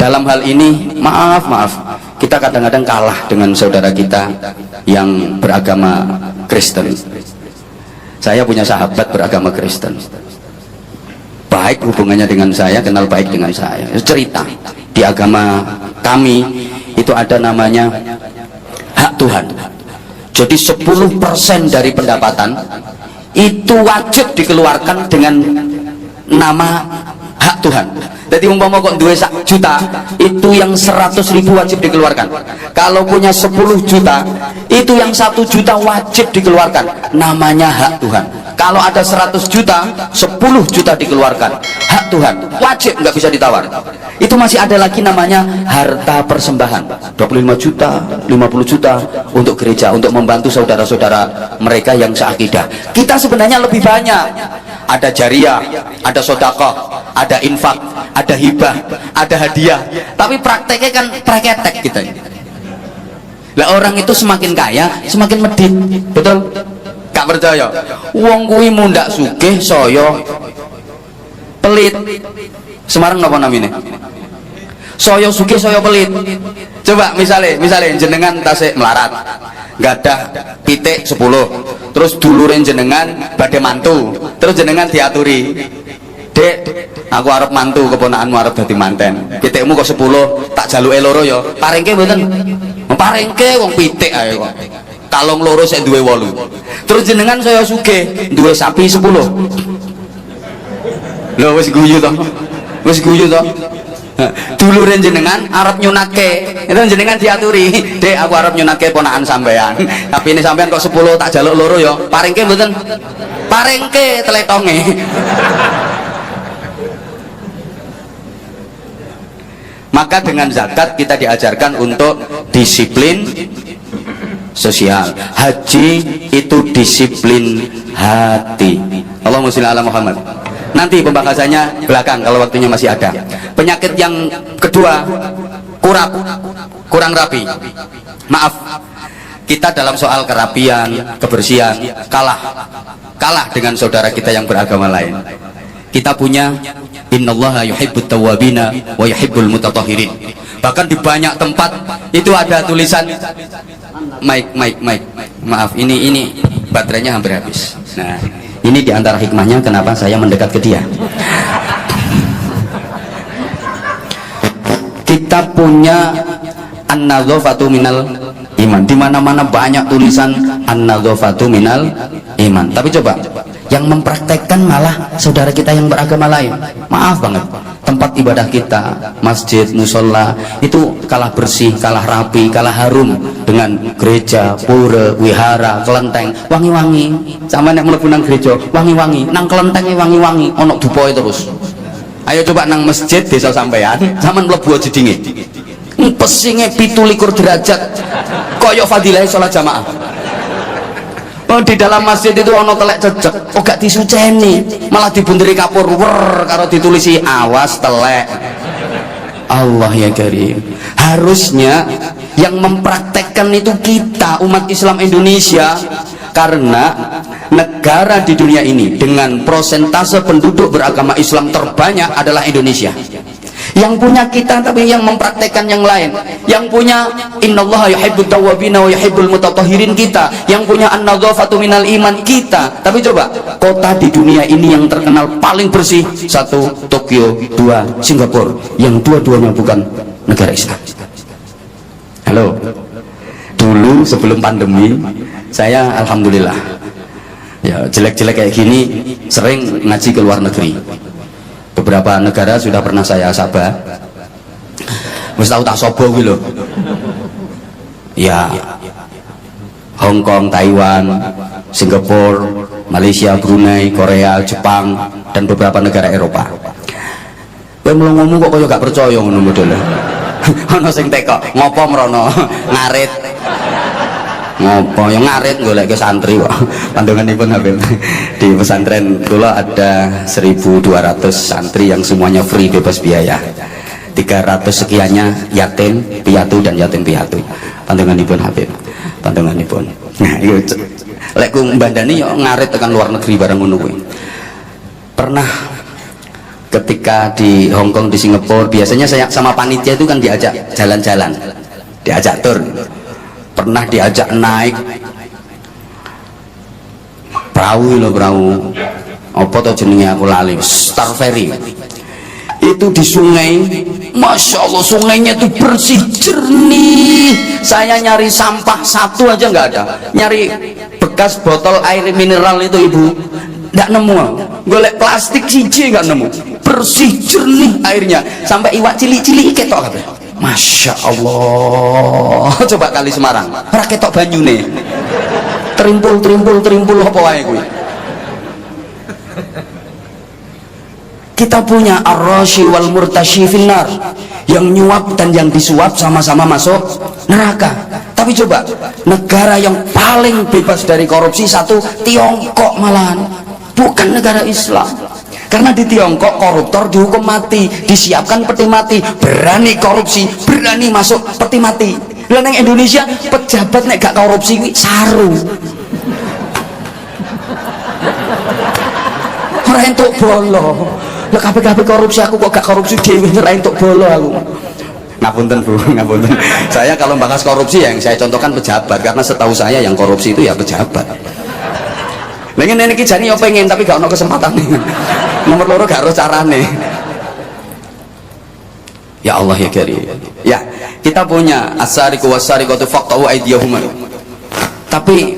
dalam hal ini maaf kita kadang-kadang kalah dengan saudara kita yang beragama Kristen. Saya punya sahabat beragama Kristen, baik hubungannya dengan saya, kenal baik dengan saya. Cerita di agama kami itu ada namanya hak Tuhan. Jadi 10% dari pendapatan itu wajib dikeluarkan dengan nama hak Tuhan. Jadi umpama kok 2 juta, itu yang 100.000 wajib dikeluarkan. Kalau punya 10 juta, itu yang 1 juta wajib dikeluarkan, namanya hak Tuhan. Kalau ada 100 juta, 10 juta dikeluarkan, hak Tuhan, wajib, nggak bisa ditawar. Itu masih ada lagi namanya harta persembahan, 25 juta, 50 juta untuk gereja, untuk membantu saudara-saudara mereka yang seakidah. Kita sebenarnya lebih banyak, ada jariah, ada sedekah, ada infak, ada hibah, ada hadiah. Tapi prakteknya kan praketek kita. Lah orang itu semakin kaya, semakin medit, betul? Gak percaya? Wong kuwi mundak sugih saya pelit. Semarang napa namine? Saya sugih saya pelit. Coba misalnya jenengan tasik melarat, gadah pitik 10, terus dulurin jenengan badhe mantu, terus jenengan diaturi, Dek, aku arep mantu, keponakanmu arep dadi manten, pitikmu kok 10, tak jaluke loro ya, paringke mboten? Paringke wong pitik ae kok, kalong loro sik duwe 8. Terus jenengan saya sugih duwe sapi 10. Lho wis guyu to, dulurin jenengan arep nyunake, itu jenengan diaturi, Dek aku arep nyunake ponakan sampean, tapi ini sampean kok 10 tak jaluk loro ya, paringke mboten? Paringke tletonge. Maka dengan zakat kita diajarkan untuk disiplin sosial. Haji itu disiplin hati. Allahumma sholli ala Muhammad. Nanti pembahasannya belakang kalau waktunya masih ada. Penyakit yang kedua, kurang rapi. Maaf, kita dalam soal kerapian, kebersihan kalah dengan saudara kita yang beragama lain. Kita punya innallaha yuhibbut tawwabina wa yuhibbul mutatahhirin. Bahkan di banyak tempat itu ada tulisan mic. Maaf, ini baterainya hampir habis. Nah, ini diantara hikmahnya kenapa saya mendekat ke dia. Kita punya an-nadzafatu minal iman. Di mana-mana banyak tulisan an-nadzafatu minal iman. Tapi coba yang mempraktekkan malah saudara kita yang beragama lain. Maaf banget, tempat ibadah kita, masjid, musola itu kalah bersih, kalah rapi, kalah harum dengan gereja, pura, wihara, kelenteng, wangi-wangi. Sama nek mlebu nang gereja, wangi-wangi, nang kelentenge wangi-wangi, ono dupoe terus. Ayo coba nang masjid desa sampean, sampean mlebu jedinge. Pesinge 17 derajat, koyo fadilah sholat jamaah. Oh, di dalam masjid itu ono telek cecek, kok gak disuceni, malah dibunderi kapur wer karo ditulisi awas telek. Allah ya karim. Harusnya yang mempraktekkan itu kita, umat Islam Indonesia, karena negara di dunia ini dengan prosentase penduduk beragama Islam terbanyak adalah Indonesia. Yang punya kita, tapi yang mempraktekkan yang lain. Yang punya innallaha yuhibbut tawwabina wa yuhibbul mutatahhirin kita. Yang punya an-nadzafatu minal iman kita. Tapi coba, kota di dunia ini yang terkenal paling bersih, 1 Tokyo, 2 Singapura, yang dua-duanya bukan negara Islam. Halo, dulu sebelum pandemi saya alhamdulillah ya jelek-jelek kayak gini sering ngaji ke luar negeri. Beberapa negara sudah pernah saya sabah. Wis tau tak sobo kuwi lho. Ya. Hong Kong, Taiwan, Singapura, Malaysia, Brunei, Korea, Jepang dan beberapa negara Eropa. Kowe ngomong kok kaya gak percaya ngono modele. Ana sing teko, ngopo mrono ngarit. Ngopo yang ngarit golek ke santri kok. Pandunganipun Habib. Di pesantren kula ada 1.200 santri yang semuanya free, bebas biaya. 300 sekiannya yatim piatu dan yatim piatu. Pandunganipun Habib. Pandunganipun. Nah, iku lek ku mbandani yo ngarit tekan luar negeri bareng ngono kuwi. Pernah ke ketika di Hong Kong, di Singapura, biasanya saya sama panitia itu kan diajak jalan-jalan, diajak tur. Pernah diajak naik perahu loh, perahu apa tuh jenenge aku lali, Star Ferry. Itu di sungai, Masya Allah sungainya itu bersih jernih. Saya nyari sampah satu aja nggak ada, nyari bekas botol air mineral itu ibu nggak nemu, golek plastik siji nggak nemu, bersih jernih airnya, sampai iwak cilik-cilik ketok kabeh. Masya Allah. Coba kali Semarang ora ketok banyune, terimpul apa wae kuwi. Kita punya ar-rashi wal murtashi finnar, yang nyuap dan yang disuap sama-sama masuk neraka. Tapi coba negara yang paling bebas dari korupsi satu, Tiongkok malahan, bukan negara Islam. Karena di Tiongkok koruptor dihukum mati, disiapkan peti mati, berani korupsi, berani masuk peti mati. Lah nang Indonesia pejabat nek gak korupsi kuwi saru. Ora entuk bolo. Lah kabeh korupsi, aku kok gak korupsi dhewe, ora entuk bolo aku. Ngapunten Bu, ngapunten. Saya kalau bahas korupsi yang saya contohkan pejabat, karena setahu saya yang korupsi itu ya pejabat. Pengen ini jani ya pengen, tapi gak ada kesempatan nih. Nomor loro gak ada carane. Ya Allah ya Karim. Ya, kita punya as-sariqu was-sariqatu faqta'u aydiyahuma. Tapi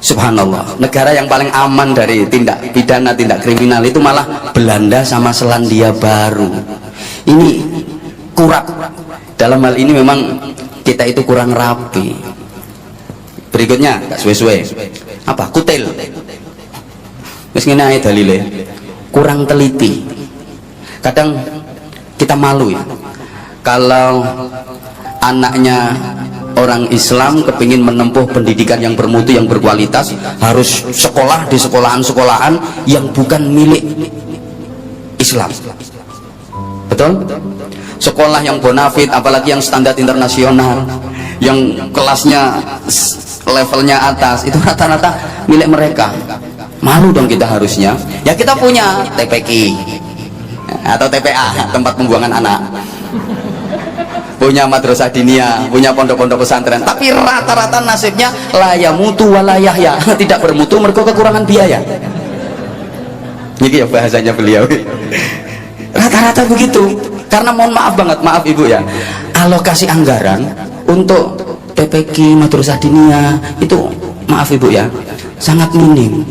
subhanallah, negara yang paling aman dari tindak pidana, tindak kriminal itu malah Belanda sama Selandia Baru. Ini kurang. Dalam hal ini memang kita itu kurang rapi. Berikutnya, gak suwe-suwe. Apa? Kutil. Wis ngene ae dalile. Kurang teliti. Kadang kita malu ya. Kalau anaknya orang Islam kepingin menempuh pendidikan yang bermutu, yang berkualitas, harus sekolah di sekolahan-sekolahan yang bukan milik Islam. Betul? Sekolah yang bonafit, apalagi yang standar internasional, yang kelasnya levelnya atas, itu rata-rata milik mereka. Malu dong kita harusnya. Ya kita punya TPQ atau TPA, tempat pembuangan anak, punya madrasah diniyah, punya pondok-pondok pesantren, tapi rata-rata nasibnya la yamutu wa la yahya, tidak bermutu mergo kekurangan biaya. Ini ya bahasanya beliau. Rata-rata begitu. Karena mohon maaf banget, maaf Ibu ya, alokasi anggaran untuk TPQ madrasah diniyah itu, maaf Ibu ya, sangat minim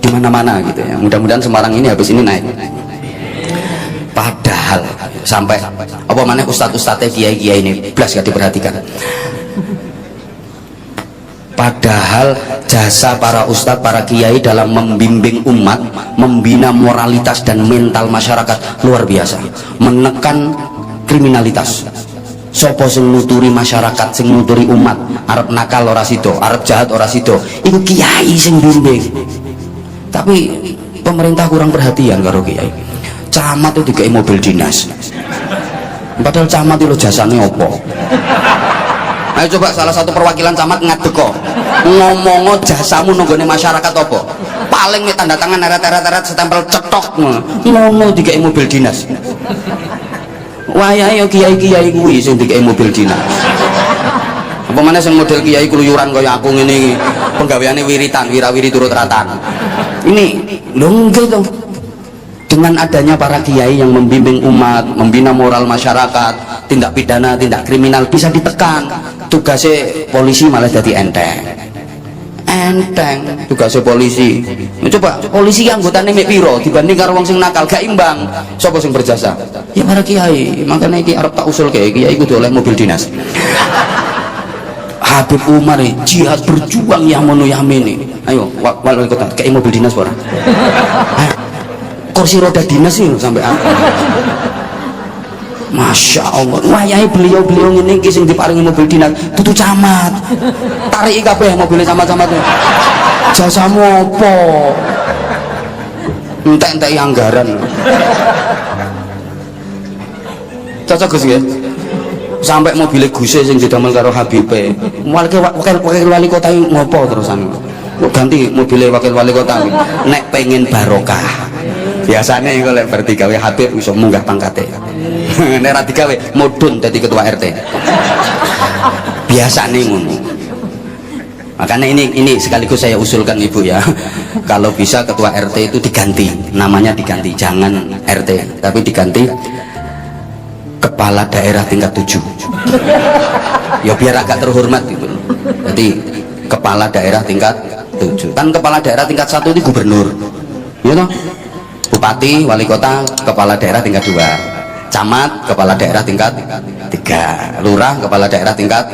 di mana-mana gitu ya. Mudah-mudahan Semarang ini habis ini naik. Padahal sampai apa mana ustadz-ustadznya, kiai-kiai ini belas gak diperhatikan. Padahal jasa para ustadz, para kiai dalam membimbing umat, membina moralitas dan mental masyarakat luar biasa, menekan kriminalitas. Sopo sing nuturi masyarakat, sing nuturi umat, arep nakal ora sido, arep jahat ora sido, iku kiai sing bimbing. Tapi pemerintah kurang perhatian karo kiai. Camat itu dikai mobil dinas, padahal camat itu jasanya opo. Ayo coba salah satu perwakilan camat ngadeko ngomong jasamu nunggone masyarakat opo, paling nih tanda tangan eret-eret stempel cetok ngono dikai mobil dinas. Wayahe yo kiai-kiai kuwi sing dikai mobil dinas. Apa mana sing model kiai keluyuran kaya aku ngene iki, penggaweane wiritan, wirawiri turut ratan. Ini lho nggih to. Dengan adanya para kiai yang membimbing umat, membina moral masyarakat, tindak pidana, tindak kriminal bisa ditekan. Tugasnya polisi malah jadi enteng. Enteng tugasnya polisi. Coba polisi yang anggotanya mek piro dibanding karo wong sing nakal, gak imbang. Sapa sing berjasa? Ya para kiai. Makanya iki arep tak usul kiai kudu oleh mobil dinas. Habib Umar jihad berjuang ya mono yamini. Ayo wali kota kayak mobil dinas ora? Kursi roda dinas sih sampai apa? Masya Allah, wayahe beliau ini sing diparingi mobil dinas tutu camat. Tarik kabeh mobilnya camat-camat. Jasamu apa? Entek-entek anggaran. Cocok Gus nggih? Sampai mobilnya Guse sing didamel karo Habibe. Wakil wali kota ngopo terusan? Ganti mobilnya wakil wali kota nek pengen barokah Biasanya kalau lek bar digawe Habib iso munggah pangkate. Nek ra digawe mudhun dadi ketua RT. Biasanya ngono. Makanya ini sekaligus saya usulkan Ibu ya, kalau bisa ketua RT itu diganti, namanya diganti, jangan RT tapi diganti kepala daerah tingkat 7. Ya biar agak terhormat gitu. Jadi kepala daerah tingkat 7. Kan kepala daerah tingkat 1 itu gubernur, ya toh? Bupati, wali kota, kepala daerah tingkat 2, camat, kepala daerah tingkat 3, lurah, kepala daerah tingkat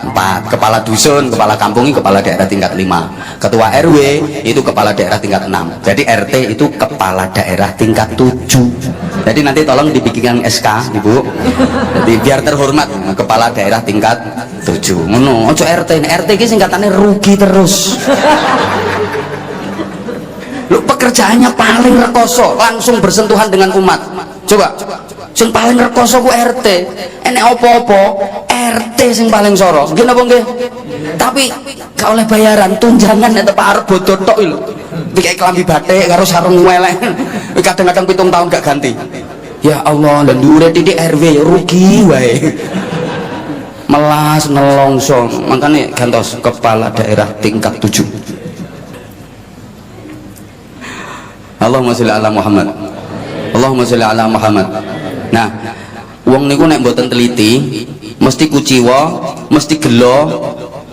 4, kepala dusun, kepala kampung, kepala daerah tingkat 5, ketua RW itu kepala daerah tingkat 6. Jadi RT itu kepala daerah tingkat 7. Jadi nanti tolong dibikinkan SK Ibu, jadi biar terhormat kepala daerah tingkat 7. Ngono, ojo RT. RT ini singkatannya rugi terus. Lu pekerjaannya paling rekoso, langsung bersentuhan dengan umat. Coba, sing paling rekoso ku RT. Enek opo-opo, RT sing paling soro. Nggih napa nggih? Tapi gak oleh bayaran, tunjangan nek tepak arep bodo tok lho. Iki klambi batik karo sarung welek. Kadang-kadang 7 tahun gak ganti. Ya Allah, lan dhuwure titik RW rugi wae. Melas nelongso, makanya gantos kepala daerah tingkat 7. Allahumma sholli ala Muhammad. Allahumma sholli ala Muhammad. Nah, wong niku nek mboten teliti, mesti kuciwa, mesti gelo,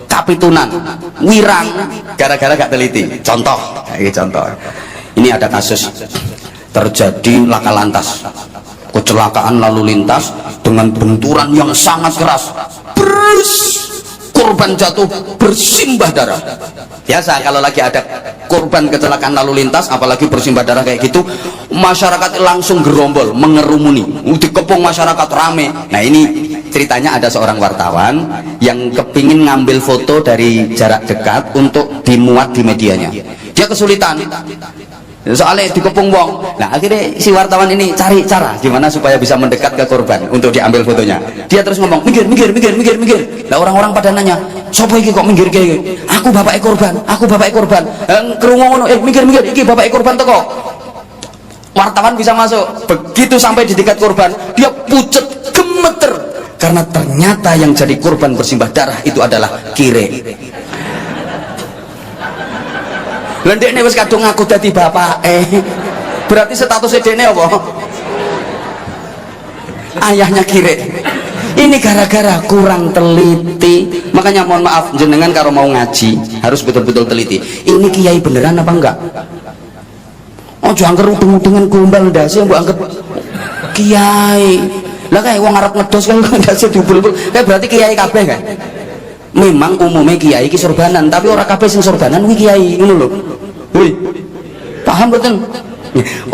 kapitunan, wirang gara-gara gak teliti. Contoh, ini contoh. Ini ada kasus terjadi laka lantas, kecelakaan lalu lintas dengan benturan yang sangat keras. Korban jatuh bersimbah darah. Biasa kalau lagi ada korban kecelakaan lalu lintas apalagi bersimbah darah kayak gitu, masyarakat langsung gerombol mengerumuni, dikepung masyarakat rame. Nah ini ceritanya ada seorang wartawan yang kepingin ngambil foto dari jarak dekat untuk dimuat di medianya. Dia kesulitan soalnya dikepung wong. Nah akhirnya si wartawan ini cari cara gimana supaya bisa mendekat ke korban untuk diambil fotonya. Dia terus ngomong minggir. Nah orang-orang pada nanya, sopo iki kok minggir kayak gini? Aku bapak korban. Kerungu ngono, minggir iki bapak korban teko. Wartawan bisa masuk. Begitu sampai di dekat korban, dia pucet gemeter karena ternyata yang jadi korban bersimbah darah itu adalah kire. Lendek ini wis kadung ngaku dadi bapak berarti statusnya dene apa? Ayahnya kire. Ini gara-gara kurang teliti. Makanya mohon maaf jenengan kalau mau ngaji harus betul-betul teliti. Ini kiai beneran apa enggak? Oh jangan kerudung-udungan gombal ndase mbok anggap kiai. Lah kayak wong arep ngedos kan ndase dibul-bul. Kayak berarti kiai kabeh kan? Memang umumnya kiai ki sorbanan, tapi orang kabeh sing sorbanan kuwi kiai, ngono lho. Woi. Paham mboten?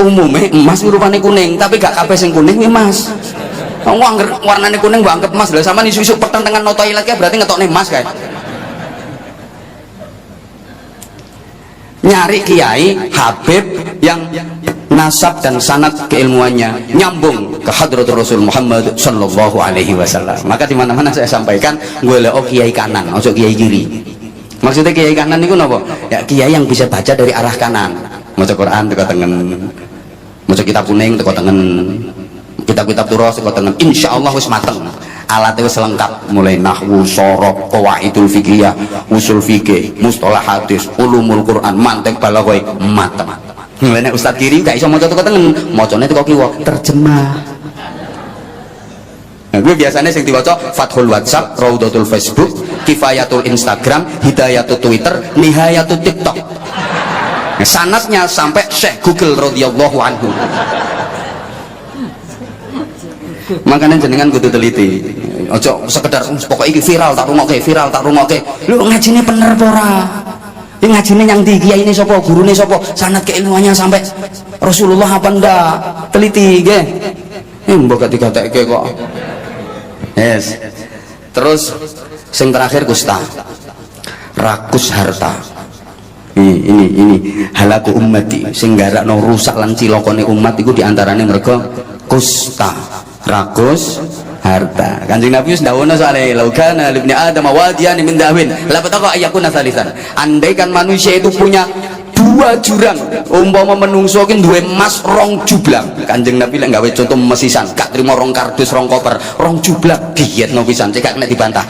Umumnya emas rupane kuning, tapi gak kabeh sing kuning kuwi emas. Wong angger warnane kuning mbok anggap emas. Lah sampean isu-isu peteng tengen no toilet kae berarti ngetokne emas kae. Nyari kiai Habib yang nasab dan sanad keilmuannya nyambung ke hadratul Rasul Muhammad sallallahu alaihi wasallam. Maka di mana-mana saya sampaikan golek kiai kanan, ojo kiai kiri. Maksudnya kiai kanan itu napa? Ya kiai yang bisa baca dari arah kanan. Maca Quran teko tengen. Maca kitab kuning teko tengen. Kitab-kitab turos teko tengen. Insyaallah wis mateng. Alatnya wis lengkap mulai nahwu, sorof, qawaidul fiqhiyah, usul fikih, mustalah hadis, ulumul Quran, mantek balaghah, mateng. Nek ustaz kiri gak iso maca teko tengen, macane teko kiwa, terjemah. Nah, gue biasanya sing diwaca Fathul WhatsApp, Raudatul Facebook, Kifayatul Instagram, Hidayatul Twitter, Nihayatul TikTok. Nah, sanadnya sampai Syekh Google radhiyallahu anhu. Makanya jenengan kudu teliti. Ojo sekedar pokoknya iki viral tak rungokke. Lu ngajine bener apa ora? Ini ngajine yang di kiai ini sapa, gurune sapa, sanad keilmuannya sampai Rasulullah apa ndak? Teliti nggih. Mbok gak digatekke kok. Yes. Terus sing terakhir kusta. Rakus harta. Ini halaku ummati sing garakno rusak lan cilokone umat iku diantarane mergo kusta. Rakus harta. Kanjeng Nabi wis ndawono soalé laukana libni adam wadiyan min dawin la bataka ayyakuna salisan. Andaikan manusia itu punya 2 jurang. Umpama menungso ki duwe emas 2 jublang, Kanjeng Nabi lek gawe contoh mesisan gak trimo 2 kardus 2 koper 2 jublang dietno pisan cekak nek dibantah.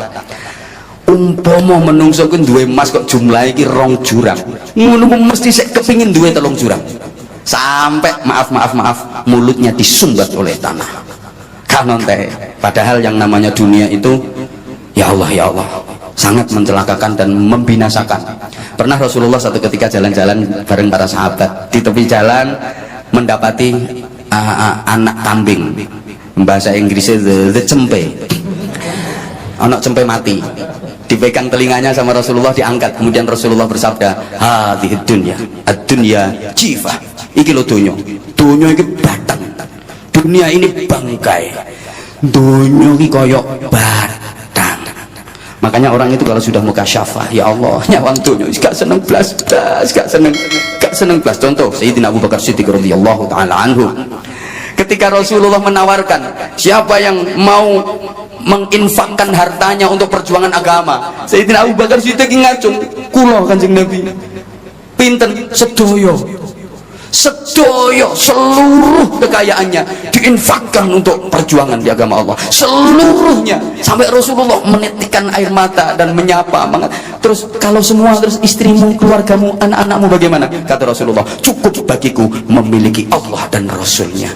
Umpama menungso ki duwe emas kok jumlahe ki 2 jurang, ngono mesti sik kepingin duwe 3 jurang, sampai maaf mulutnya disumbat oleh tanah. Kanon teh. Padahal yang namanya dunia itu ya Allah sangat mencelakakan dan membinasakan. Pernah Rasulullah satu ketika jalan-jalan bareng para sahabat, di tepi jalan mendapati anak kambing, bahasa Inggrisnya the cempe, anak cempe mati, dipegang telinganya sama Rasulullah, diangkat, kemudian Rasulullah bersabda, hadhihi dunya ad-dunya jifah, iki lho dunya iki batang, dunia ini bangkai, dunia ini koyok batang. Makanya orang itu kalau sudah mukasyafah, ya Allah nyawang dunia gak seneng blas, gak seneng blas. Contoh Sayyidina Abu Bakar Siddiq radhiyallahu taala anhu, ketika Rasulullah menawarkan siapa yang mau menginfakkan hartanya untuk perjuangan agama, Sayyidina Abu Bakar Siddiq ngacung, kula Kanjeng Nabi pinten sedoyo seluruh kekayaannya diinfakkan untuk perjuangan di agama Allah, seluruhnya, sampai Rasulullah menitikkan air mata dan menyapa banget. Terus kalau semua, terus istrimu, keluargamu, anak-anakmu bagaimana? Kata Rasulullah, cukup bagiku memiliki Allah dan Rasulnya.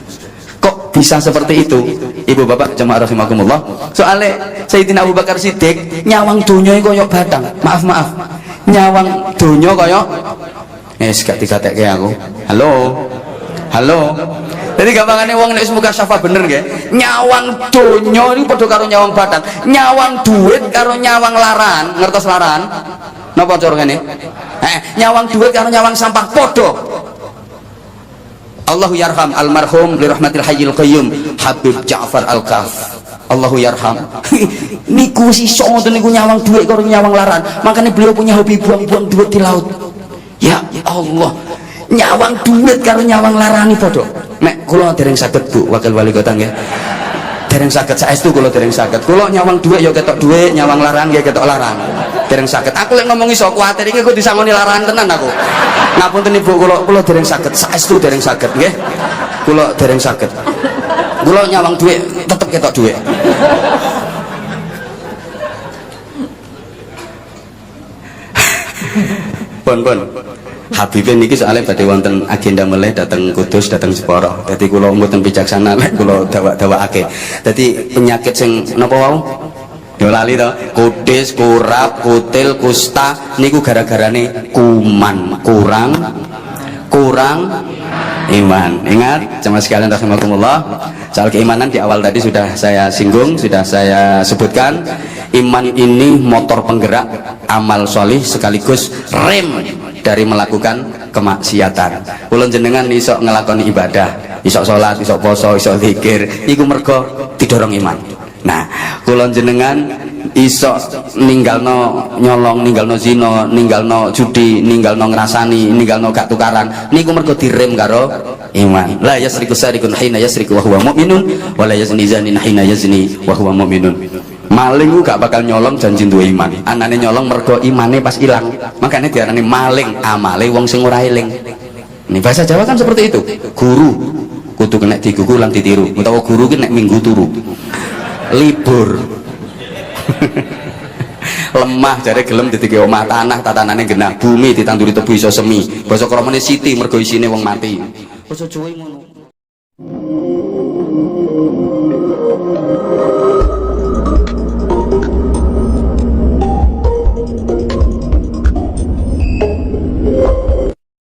Kok bisa seperti itu, ibu bapak jemaah rahimakumullah? Soalnya Sayyidina Abu Bakar Siddiq nyawang dunya koyok batang, maaf nyawang dunya koyok gak dikatekke aku. Halo. Jadi gampangane wong nek semoga syafa bener nggih. Nyawang donya iki padha karo nyawang batang. Nyawang duit karo nyawang laran. Ngertos laran? Napa cara ngene? Nyawang duit karo nyawang sampah padha. Allahu yarham almarhum li rahmatil hayyil qayyum Habib Ja'far Al-Kaf. Allahu yarham. Niku sisa ngoten niku nyawang duit karo nyawang laran. Makanya beliau punya hobi buang-buang duit di laut. Ya Allah, nyawang duit karo nyawang larani podo. Nek kula dereng saged Bu Wakil Wali Kota nggih. Dereng saged saestu kula dereng saged. Kula nyawang duit ya ketok duit, nyawang laran ya ketok laran. Dereng saged. Aku lek ngomong iso kuwatir iki kok disangoni laran tenan aku. Ngapunten Ibu, kula dereng saged, saestu dereng saged nggih. Kula dereng saged. Kula nyawang duit tetep ketok duit. Pun Habibin niki soalnya badhe wonten agenda meleh dateng Kudus, dateng Jepara. Dadi kula mboten bijaksana lek kula dawak-dawakake. Dadi penyakit sing napa wau? Yo lali to. Kudis, kurap, kutil, kusta niku gara-garane kuman, kurang iman. Ingat jemaah sekalian rahimakumullah, soal keimanan di awal tadi sudah saya singgung, sudah saya sebutkan. Iman ini motor penggerak amal solih sekaligus rem dari melakukan kemaksiatan. Kula jenengan iso ngelakoni ibadah, iso sholat, iso poso, iso zikir, iku mergo didorong iman. Nah, kula jenengan iso ninggalno nyolong, ninggalno zina, ninggalno judi, ninggalno ngrasani, ninggalno gak tukaran, niku mergo direm karo iman. La yasriku sarikun hina yasriku wa huwa mu'minun wa la yazni zanin hina yazni wa huwa mu'minun. Maling gak bakal nyolong janji duwe iman. Anane nyolong mergo imane pas ilang. Makanya diarani maling, amale wong sing ora eling. Ini bahasa Jawa kan seperti itu. Guru kudu kena digugu lan ditiru. Utawa guru ki nek minggu turu. Libur. Lemah jare gelem ditike omah tanah tatanane genah, bumi ditanduri tebu iso semi. Basa kramane siti mergo isine wong mati. Basa Jawa ngono.